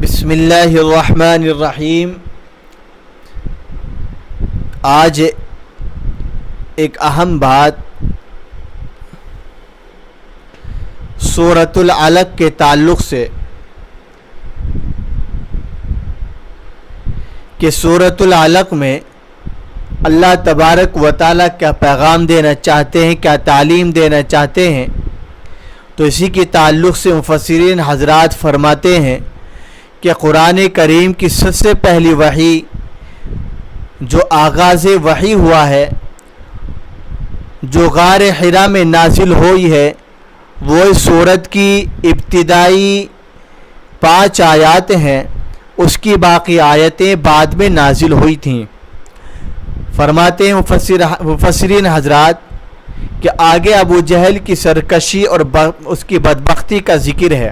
بسم اللہ الرحمن الرحیم۔ آج ایک اہم بات سورۃ العلق کے تعلق سے کہ سورۃ العلق میں اللہ تبارک و تعالیٰ کیا پیغام دینا چاہتے ہیں، کیا تعلیم دینا چاہتے ہیں، تو اسی کے تعلق سے مفسرین حضرات فرماتے ہیں کہ قرآن کریم کی سب سے پہلی وحی جو آغاز وحی ہوا ہے، جو غار حرا میں نازل ہوئی ہے، وہ اس سورت کی ابتدائی 5 آیات ہیں، اس کی باقی آیتیں بعد میں نازل ہوئی تھیں۔ فرماتے ہیں مفسرین حضرات کہ آگے ابو جہل کی سرکشی اور اس کی بدبختی کا ذکر ہے،